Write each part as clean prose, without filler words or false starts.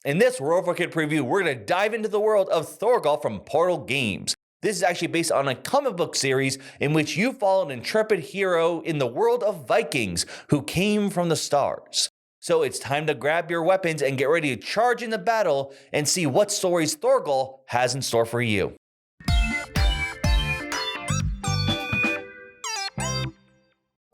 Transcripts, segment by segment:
In this Roll for Kid preview, we're going to dive into the world of Thorgal from Portal Games. This is actually based on a comic book series in which you follow an intrepid hero in the world of Vikings who came from the stars. So it's time to grab your weapons and get ready to charge into battle and see what stories Thorgal has in store for you.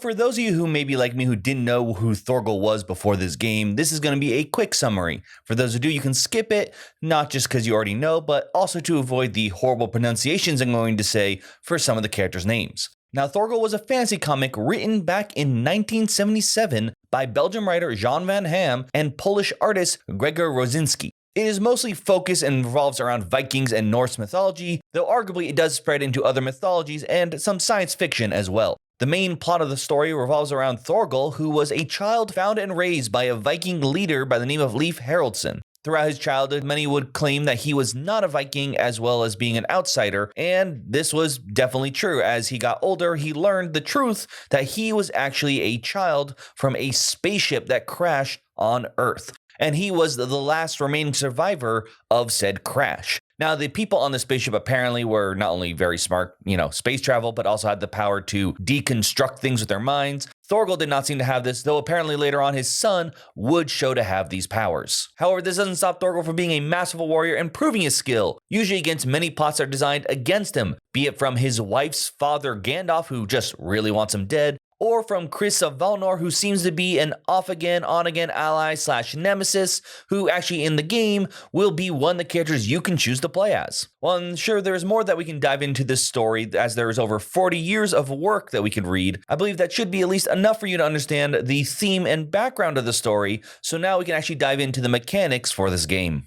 For those of you who may be like me who didn't know who Thorgal was before this game, this is going to be a quick summary. For those who do, you can skip it, not just because you already know, but also to avoid the horrible pronunciations I'm going to say for some of the characters' names. Now, Thorgal was a fantasy comic written back in 1977 by Belgian writer Jan van Ham and Polish artist Gregor Rosinski. It is mostly focused and revolves around Vikings and Norse mythology, though arguably it does spread into other mythologies and some science fiction as well. The main plot of the story revolves around Thorgal, who was a child found and raised by a Viking leader by the name of Leif Haraldsson. Throughout his childhood, many would claim that he was not a Viking as well as being an outsider, and this was definitely true. As he got older, he learned the truth that he was actually a child from a spaceship that crashed on Earth, and he was the last remaining survivor of said crash. Now, the people on the spaceship apparently were not only very smart, space travel, but also had the power to deconstruct things with their minds. Thorgal did not seem to have this, though apparently later on his son would show to have these powers. However, this doesn't stop Thorgal from being a masterful warrior and proving his skill, usually against many plots that are designed against him, be it from his wife's father Gandalf, who just really wants him dead, or from Chris of Valnor, who seems to be an off-again, on-again ally / nemesis, who actually in the game will be one of the characters you can choose to play as. Well, I'm sure there's more that we can dive into this story, as there is over 40 years of work that we could read. I believe that should be at least enough for you to understand the theme and background of the story, so now we can actually dive into the mechanics for this game.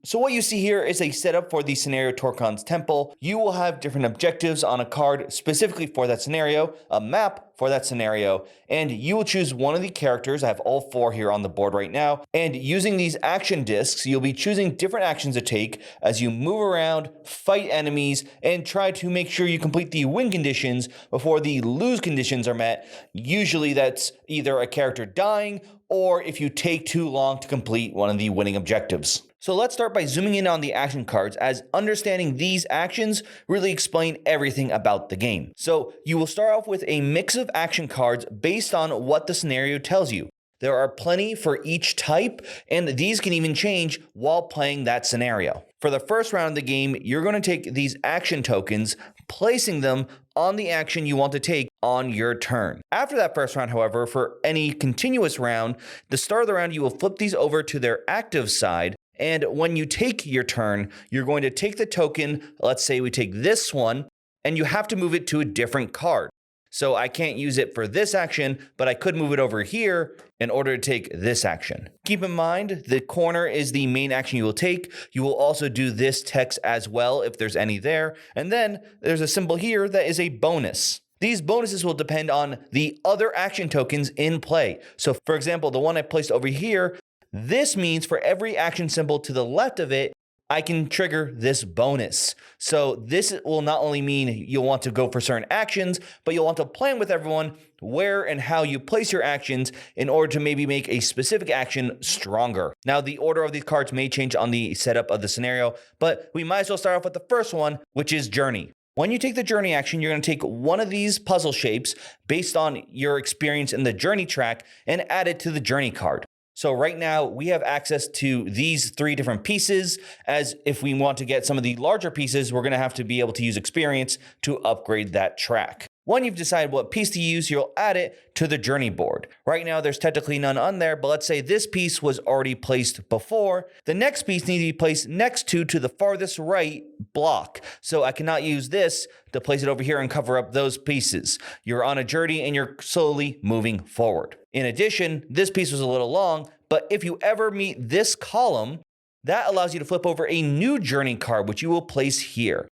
So what you see here is a setup for the scenario Torkon's Temple. You will have different objectives on a card specifically for that scenario, a map for that scenario, and you will choose one of the characters. I have all 4 here on the board right now, and using these action discs, you'll be choosing different actions to take as you move around, fight enemies, and try to make sure you complete the win conditions before the lose conditions are met. Usually that's either a character dying or if you take too long to complete one of the winning objectives. So let's start by zooming in on the action cards, as understanding these actions really explain everything about the game. So you will start off with a mix of action cards based on what the scenario tells you. There are plenty for each type, and these can even change while playing that scenario. For the first round of the game, you're going to take these action tokens, placing them on the action you want to take on your turn. After that first round, however, for any continuous round, the start of the round, you will flip these over to their active side. And when you take your turn, you're going to take the token, let's say we take this one, and you have to move it to a different card. So I can't use it for this action, but I could move it over here in order to take this action. Keep in mind, the corner is the main action you will take. You will also do this text as well if there's any there. And then there's a symbol here that is a bonus. These bonuses will depend on the other action tokens in play. So for example, the one I placed over here, this means for every action symbol to the left of it, I can trigger this bonus. So this will not only mean you'll want to go for certain actions, but you'll want to plan with everyone where and how you place your actions in order to maybe make a specific action stronger. Now, the order of these cards may change on the setup of the scenario, but we might as well start off with the first one, which is Journey. When you take the Journey action, you're going to take one of these puzzle shapes based on your experience in the Journey track and add it to the Journey card. So right now we have access to these 3 different pieces, as if we want to get some of the larger pieces, we're going to have to be able to use experience to upgrade that track. When you've decided what piece to use, you'll add it to the Journey board. Right now there's technically none on there, but let's say this piece was already placed before. The next piece needs to be placed next to the farthest right block. So I cannot use this to place it over here and cover up those pieces. You're on a journey and you're slowly moving forward. In addition, this piece was a little long, but if you ever meet this column, that allows you to flip over a new Journey card, which you will place here.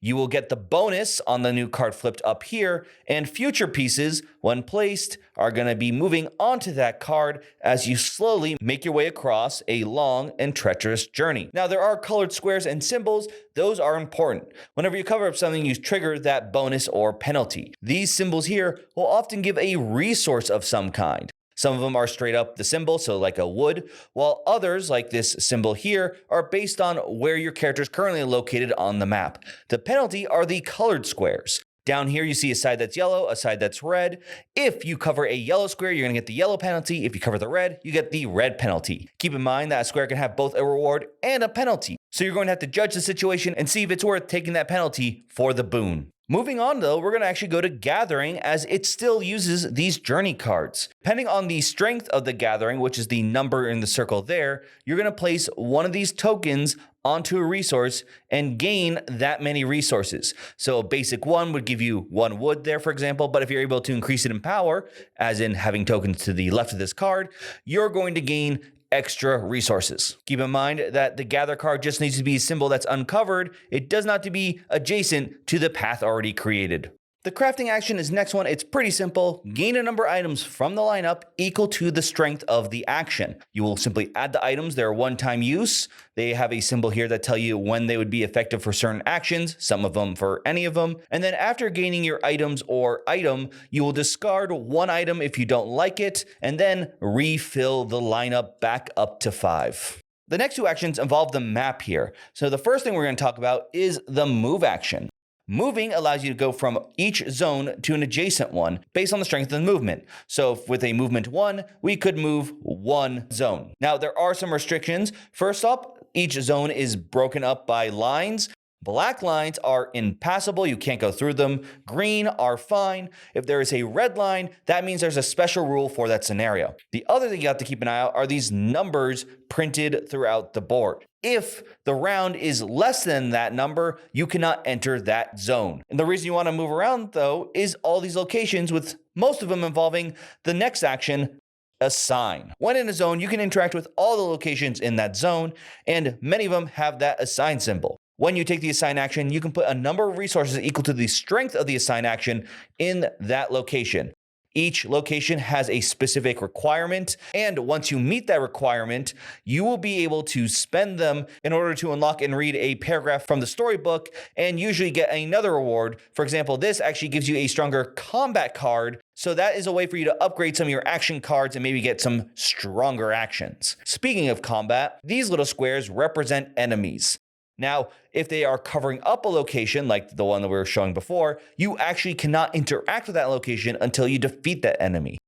You will get the bonus on the new card flipped up here, and future pieces, when placed, are going to be moving onto that card as you slowly make your way across a long and treacherous journey. Now, there are colored squares and symbols. Those are important. Whenever you cover up something, you trigger that bonus or penalty. These symbols here will often give a resource of some kind. Some of them are straight up the symbol, so like a wood, while others, like this symbol here, are based on where your character is currently located on the map. The penalty are the colored squares. Down here, you see a side that's yellow, a side that's red. If you cover a yellow square, you're going to get the yellow penalty. If you cover the red, you get the red penalty. Keep in mind that a square can have both a reward and a penalty. So you're going to have to judge the situation and see if it's worth taking that penalty for the boon. Moving on though, we're going to actually go to Gathering as it still uses these journey cards. Depending on the strength of the Gathering, which is the number in the circle there, you're going to place one of these tokens onto a resource and gain that many resources. So a basic one would give you 1 wood there, for example, but if you're able to increase it in power, as in having tokens to the left of this card, you're going to gain extra resources. Keep in mind that the gather card just needs to be a symbol that's uncovered. It does not to be adjacent to the path already created. The crafting action is next one. It's pretty simple. Gain a number of items from the lineup equal to the strength of the action. You will simply add the items. They're one-time use. They have a symbol here that tell you when they would be effective for certain actions, some of them for any of them. And then after gaining your items or item, you will discard one item if you don't like it, and then refill the lineup back up to 5. The next 2 actions involve the map here. So the first thing we're going to talk about is the move action. Moving allows you to go from each zone to an adjacent one based on the strength of the movement. So with a movement 1, we could move 1 zone. Now there are some restrictions. First up, each zone is broken up by lines. Black lines are impassable, you can't go through them. Green are fine. If there is a red line, that means there's a special rule for that scenario. The other thing you have to keep an eye out are these numbers printed throughout the board. If the round is less than that number, you cannot enter that zone. And the reason you want to move around though is all these locations, with most of them involving the next action, assign. When in a zone, you can interact with all the locations in that zone, and many of them have that assign symbol. When you take the assign action, you can put a number of resources equal to the strength of the assign action in that location. Each location has a specific requirement, and once you meet that requirement, you will be able to spend them in order to unlock and read a paragraph from the storybook and usually get another reward. For example, this actually gives you a stronger combat card, so that is a way for you to upgrade some of your action cards and maybe get some stronger actions. Speaking of combat, these little squares represent enemies. Now, if they are covering up a location like the one that we were showing before, you actually cannot interact with that location until you defeat that enemy.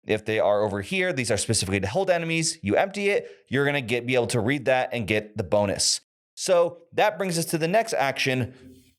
If they are over here, these are specifically to hold enemies, you empty it, you're going to be able to read that and get the bonus. So that brings us to the next action,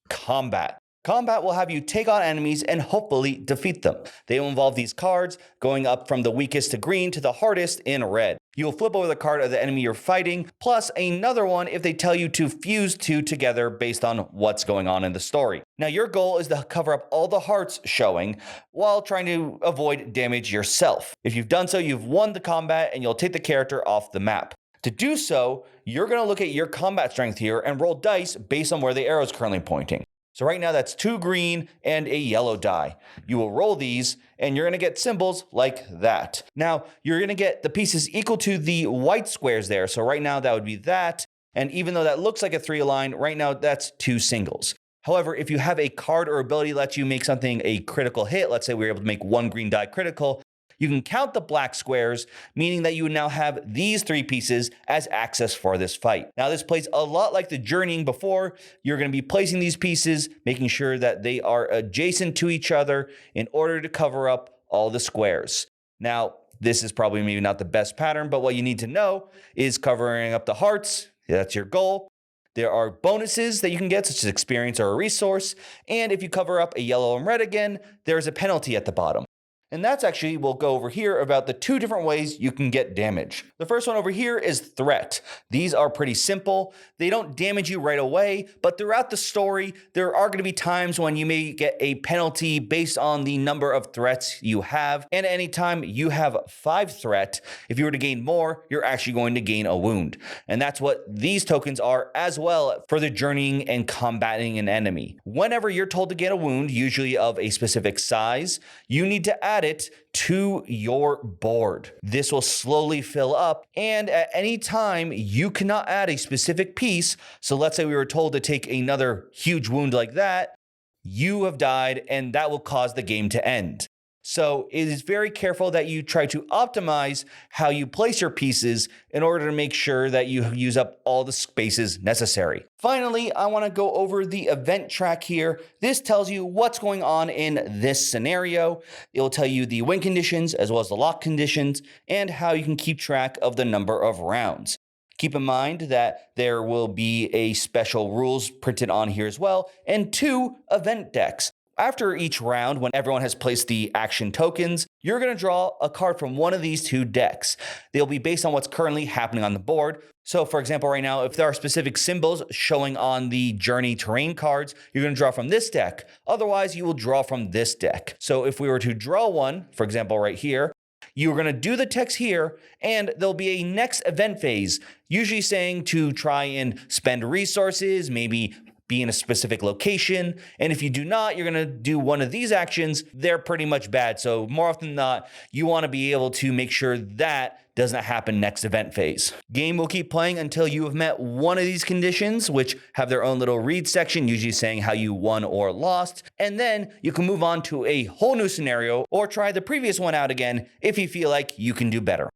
combat. Combat will have you take on enemies and hopefully defeat them. They will involve these cards going up from the weakest to green to the hardest in red. You'll flip over the card of the enemy you're fighting, plus another one if they tell you to fuse 2 together based on what's going on in the story. Now your goal is to cover up all the hearts showing while trying to avoid damage yourself. If you've done so, you've won the combat and you'll take the character off the map. To do so, you're going to look at your combat strength here and roll dice based on where the arrow is currently pointing. So right now that's 2 green and a yellow die. You will roll these and you're gonna get symbols like that. Now you're gonna get the pieces equal to the white squares there. So right now that would be that. And even though that looks like a 3 line, right now that's 2 singles. However, if you have a card or ability that lets you make something a critical hit, let's say we were able to make 1 green die critical, you can count the black squares, meaning that you would now have these 3 pieces as access for this fight. Now this plays a lot like the journeying before. You're going to be placing these pieces, making sure that they are adjacent to each other in order to cover up all the squares. Now, this is probably maybe not the best pattern, but what you need to know is covering up the hearts. That's your goal. There are bonuses that you can get, such as experience or a resource. And if you cover up a yellow and red again, there's a penalty at the bottom. And that's actually, we'll go over here about the 2 different ways you can get damage. The first one over here is threat. These are pretty simple. They don't damage you right away, but throughout the story, there are going to be times when you may get a penalty based on the number of threats you have. And anytime you have 5 threat, if you were to gain more, you're actually going to gain a wound. And that's what these tokens are as well for the journeying and combating an enemy. Whenever you're told to get a wound, usually of a specific size, you need to add it to your board. This will slowly fill up, and at any time you cannot add a specific piece. So let's say we were told to take another huge wound like that, you have died and that will cause the game to end. So it is very careful that you try to optimize how you place your pieces in order to make sure that you use up all the spaces necessary. Finally, I want to go over the event track here. This tells you what's going on in this scenario. It will tell you the win conditions as well as the lock conditions and how you can keep track of the number of rounds. Keep in mind that there will be a special rules printed on here as well, and 2 event decks. After each round, when everyone has placed the action tokens, you're going to draw a card from one of these 2 decks. They'll be based on what's currently happening on the board. So for example, right now, if there are specific symbols showing on the journey terrain cards, you're going to draw from this deck. Otherwise, you will draw from this deck. So if we were to draw one, for example, right here, you're going to do the text here, and there'll be a next event phase, usually saying to try and spend resources, maybe be in a specific location. And if you do not, you're going to do one of these actions. They're pretty much bad. So more often than not, you want to be able to make sure that doesn't happen next event phase. Game will keep playing until you have met one of these conditions, which have their own little read section, usually saying how you won or lost. And then you can move on to a whole new scenario or try the previous one out again if you feel like you can do better.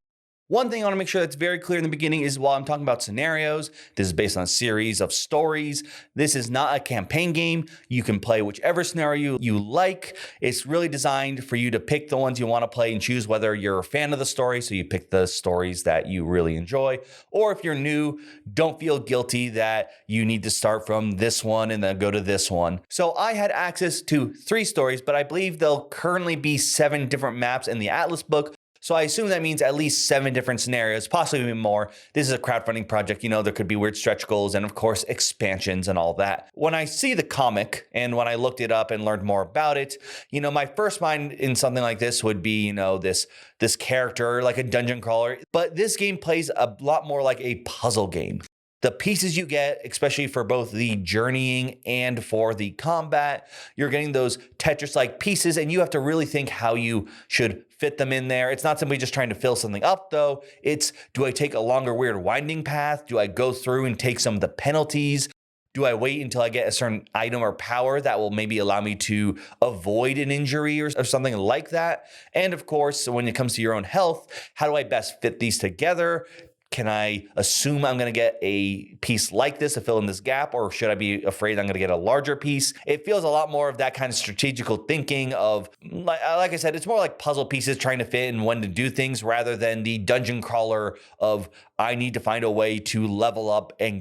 One thing I want to make sure that's very clear in the beginning is while I'm talking about scenarios, this is based on a series of stories. This is not a campaign game. You can play whichever scenario you like. It's really designed for you to pick the ones you want to play and choose whether you're a fan of the story, so you pick the stories that you really enjoy. Or if you're new, don't feel guilty that you need to start from this one and then go to this one. So I had access to 3 stories, but I believe there'll currently be 7 different maps in the Atlas book. So I assume that means at least 7 different scenarios, possibly even more. This is a crowdfunding project. There could be weird stretch goals and of course expansions and all that. When I see the comic and when I looked it up and learned more about it, my first mind in something like this would be, this character like a dungeon crawler. But this game plays a lot more like a puzzle game. The pieces you get, especially for both the journeying and for the combat, you're getting those Tetris-like pieces, and you have to really think how you should fit them in there. It's not simply just trying to fill something up, though. It's, do I take a longer, weird winding path? Do I go through and take some of the penalties? Do I wait until I get a certain item or power that will maybe allow me to avoid an injury or something like that? And of course, when it comes to your own health, how do I best fit these together? Can I assume I'm going to get a piece like this to fill in this gap, or should I be afraid I'm going to get a larger piece? It feels a lot more of that kind of strategical thinking of, like I said, it's more like puzzle pieces trying to fit and when to do things rather than the dungeon crawler of I need to find a way to level up and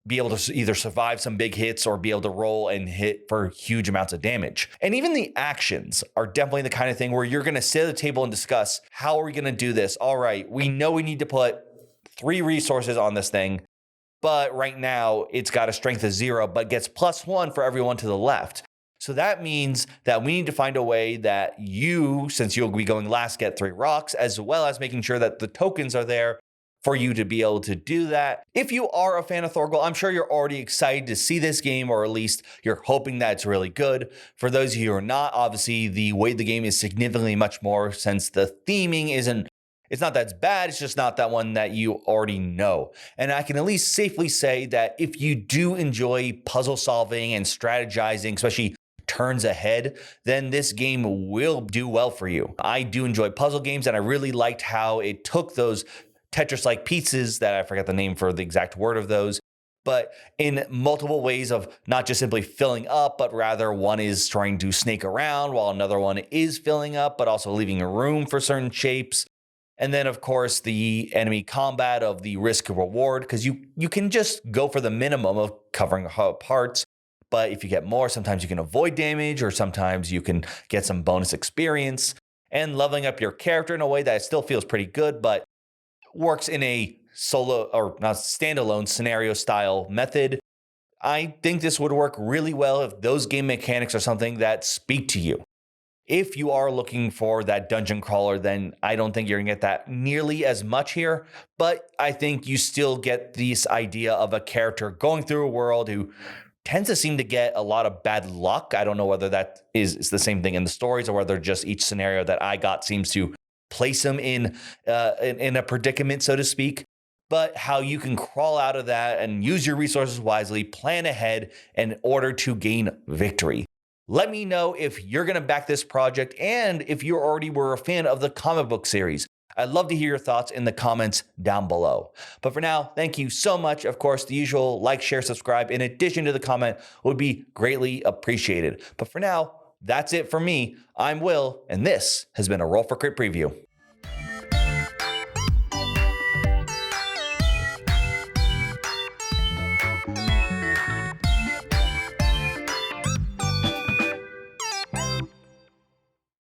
be able to either survive some big hits or be able to roll and hit for huge amounts of damage. And even the actions are definitely the kind of thing where you're going to sit at the table and discuss, how are we going to do this? All right, we know we need to put 3 resources on this thing, but right now it's got a strength of 0, but gets +1 for everyone to the left. So that means that we need to find a way that you, since you'll be going last, get 3 rocks, as well as making sure that the tokens are there for you to be able to do that. If you are a fan of Thorgal, I'm sure you're already excited to see this game, or at least you're hoping that it's really good. For those of you who are not, obviously the way the game is significantly much more, since the theming it's not that it's bad, it's just not that one that you already know. And I can at least safely say that if you do enjoy puzzle solving and strategizing, especially turns ahead, then this game will do well for you. I do enjoy puzzle games, and I really liked how it took those Tetris-like pieces that I forget the name for the exact word of those, but in multiple ways of not just simply filling up, but rather one is trying to snake around while another one is filling up, but also leaving room for certain shapes. And then, of course, the enemy combat of the risk reward, because you can just go for the minimum of covering parts. But if you get more, sometimes you can avoid damage, or sometimes you can get some bonus experience, and leveling up your character in a way that still feels pretty good, but works in a solo or not standalone scenario style method. I think this would work really well if those game mechanics are something that speak to you. If you are looking for that dungeon crawler, then I don't think you're going to get that nearly as much here. But I think you still get this idea of a character going through a world who tends to seem to get a lot of bad luck. I don't know whether that is the same thing in the stories, or whether just each scenario that I got seems to place him in a predicament, so to speak. But how you can crawl out of that and use your resources wisely, plan ahead in order to gain victory. Let me know if you're going to back this project and if you already were a fan of the comic book series. I'd love to hear your thoughts in the comments down below. But for now, thank you so much. Of course, the usual like, share, subscribe in addition to the comment would be greatly appreciated. But for now, that's it for me. I'm Will, and this has been a Roll for Crit preview.